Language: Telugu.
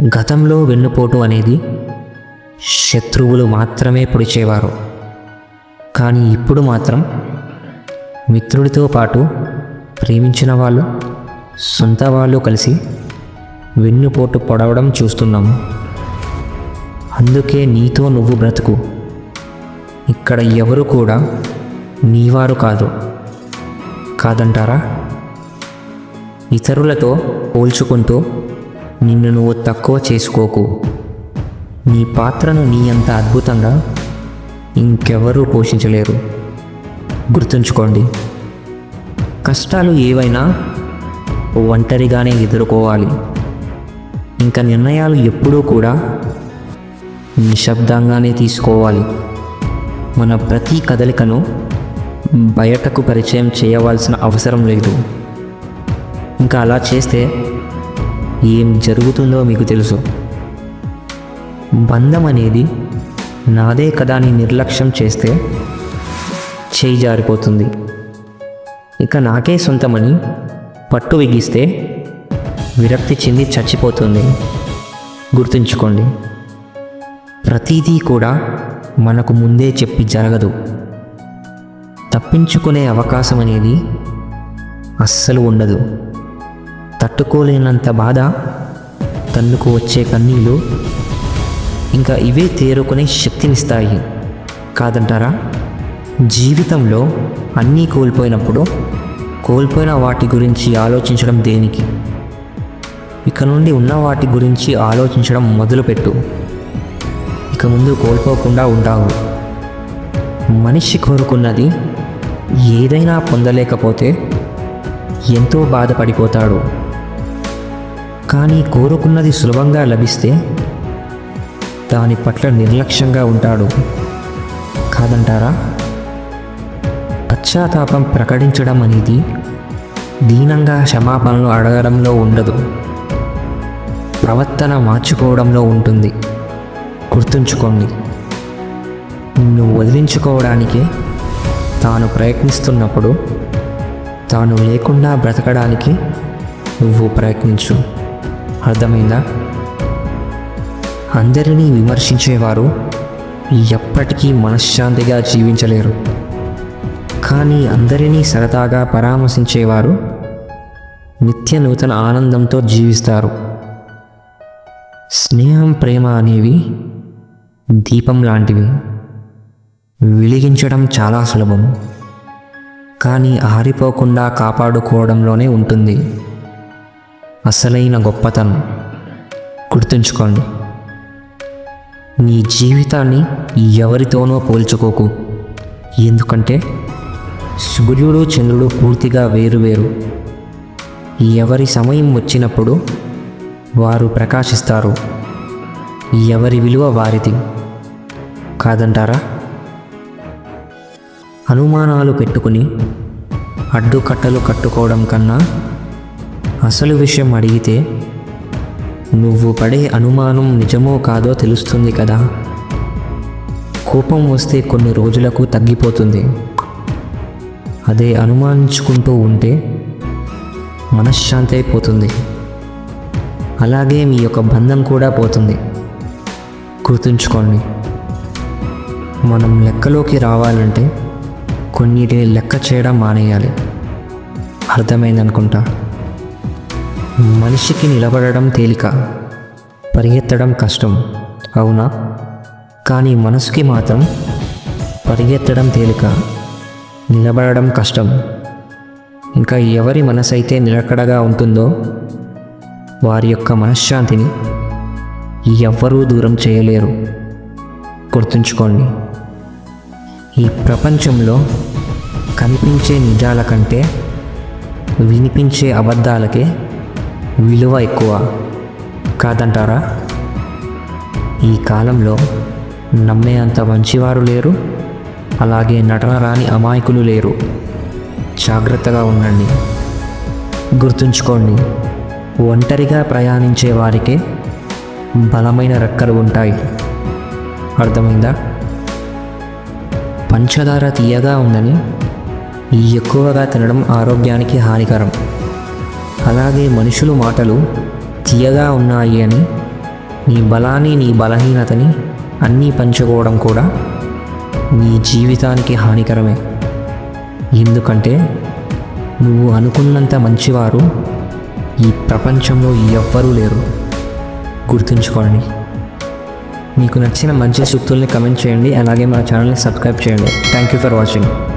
గతంలో వెన్నుపోటు అనేది శత్రువులు మాత్రమే పొడిచేవారు. కానీ ఇప్పుడు మాత్రం మిత్రుడితో పాటు ప్రేమించిన వాళ్ళు, సొంత వాళ్ళు కలిసి వెన్నుపోటు పొడవడం చూస్తున్నాము. అందుకే నీతో నువ్వు బ్రతుకు. ఇక్కడ ఎవరు కూడా నీవారు కాదంటారా? ఇతరులతో పోల్చుకుంటూ నిన్ను నువ్వు తక్కువ చేసుకోకు. నీ పాత్రను నీ అంత అద్భుతంగా ఇంకెవరూ పోషించలేరు. గుర్తుంచుకోండి, కష్టాలు ఏవైనా ఒంటరిగానే ఎదుర్కోవాలి. ఇంకా నిర్ణయాలు ఎప్పుడూ కూడా నిశ్శబ్దంగానే తీసుకోవాలి. మన ప్రతి కదలికను బయటకు పరిచయం చేయవలసిన అవసరం లేదు. ఇంకా అలా చేస్తే ఏం జరుగుతుందో మీకు తెలుసు. బంధం అనేది నాదే కదా అని నిర్లక్ష్యం చేస్తే చేయి జారిపోతుంది. ఇక నాకే సొంతమని పట్టు బిగిస్తే విరక్తి చెంది చచ్చిపోతుంది. గుర్తుంచుకోండి, ప్రతిదీ కూడా మనకు ముందే చెప్పి జరగదు. తప్పించుకునే అవకాశం అనేది అస్సలు ఉండదు. తట్టుకోలేనంత బాధ, తన్నుకు వచ్చే కన్నీళ్ళు, ఇంకా ఇవే తేరుకునే శక్తినిస్తాయి కాదంటారా? జీవితంలో అన్నీ కోల్పోయినప్పుడు కోల్పోయిన వాటి గురించి ఆలోచించడం దేనికి? ఇక నుండి ఉన్న వాటి గురించి ఆలోచించడం మొదలుపెట్టు. ఇక ముందు కోల్పోకుండా ఉంటావు. మనిషి కోరుకున్నది ఏదైనా పొందలేకపోతే ఎంతో బాధపడిపోతాడు. కానీ కోరుకున్నది సులభంగా లభిస్తే దాని పట్ల నిర్లక్ష్యంగా ఉంటాడు కాదంటారా? పశ్చాత్తాపం ప్రకటించడం అనేది దీనంగా క్షమాపణలు అడగడంలో ఉండదు, ప్రవర్తన మార్చుకోవడంలో ఉంటుంది. గుర్తుంచుకోండి, నిన్ను వదిలించుకోవడానికి తాను ప్రయత్నిస్తున్నప్పుడు తాను లేకుండా బ్రతకడానికి నువ్వు ప్రయత్నించు. అర్థమైందా? అందరినీ విమర్శించేవారు ఎప్పటికీ మనశ్శాంతిగా జీవించలేరు. కానీ అందరినీ సరదాగా పరామర్శించేవారు నిత్య నూతన ఆనందంతో జీవిస్తారు. స్నేహం, ప్రేమ అనేవి దీపం లాంటివి. వెలిగించడం చాలా సులభం, కానీ ఆరిపోకుండా కాపాడుకోవడంలోనే ఉంటుంది అసలైన గొప్పతనం. గుర్తుంచుకోండి, నీ జీవితాన్ని ఎవరితోనో పోల్చుకోకు. ఎందుకంటే సూర్యుడు, చంద్రుడు పూర్తిగా వేరువేరు. ఎవరి సమయం వచ్చినప్పుడు వారు ప్రకాశిస్తారు. ఎవరి విలువ వారిది కాదంటారా? అనుమానాలు పెట్టుకుని అడ్డుకట్టలు కట్టుకోవడం కన్నా అసలు విషయం అడిగితే నువ్వు పడే అనుమానం నిజమో కాదో తెలుస్తుంది కదా. కోపం వస్తే కొన్ని రోజులకు తగ్గిపోతుంది. అదే అనుమానించుకుంటూ ఉంటే మనశ్శాంతి అయిపోతుంది. అలాగే మీ యొక్క బంధం కూడా పోతుంది. గుర్తుంచుకోండి, మనం లెక్కలోకి రావాలంటే కొన్నిటిని లెక్క చేయడం మానేయాలి. అర్థమైందనుకుంటా. మనిషికి నిలబడడం తేలిక, పరిగెత్తడం కష్టం, అవునా? కానీ మనసుకి మాత్రం పరిగెత్తడం తేలిక, నిలబడడం కష్టం. ఇంకా ఎవరి మనసైతే నిలకడగా ఉంటుందో వారి యొక్క మనశ్శాంతిని ఎవ్వరూ దూరం చేయలేరు. గుర్తుంచుకోండి, ఈ ప్రపంచంలో కనిపించే నిజాల కంటే వినిపించే అబద్ధాలకే విలువ ఎక్కువ కాదంటారా? ఈ కాలంలో నమ్మే అంత మంచివారు లేరు, అలాగే నటన రాని అమాయకులు లేరు. జాగ్రత్తగా ఉండండి. గుర్తుంచుకోండి, ఒంటరిగా ప్రయాణించే వారికే బలమైన రెక్కలు ఉంటాయి. అర్థమైందా? పంచదార తీయగా ఉందని ఎక్కువగా తినడం ఆరోగ్యానికి హానికరం. అలాగే మనుషులు మాటలు తీయగా ఉన్నాయి అని నీ బలాన్ని నీ బలహీనతని అన్నీ పంచుకోవడం కూడా నీ జీవితానికి హానికరమే. ఎందుకంటే నువ్వు అనుకున్నంత మంచివారు ఈ ప్రపంచంలో ఎవ్వరూ లేరు. గుర్తుంచుకోండి. మీకు నచ్చిన మంచి సూక్తుల్ని కమెంట్ చేయండి. అలాగే మా ఛానల్ని సబ్స్క్రైబ్ చేయండి. Thank you for watching.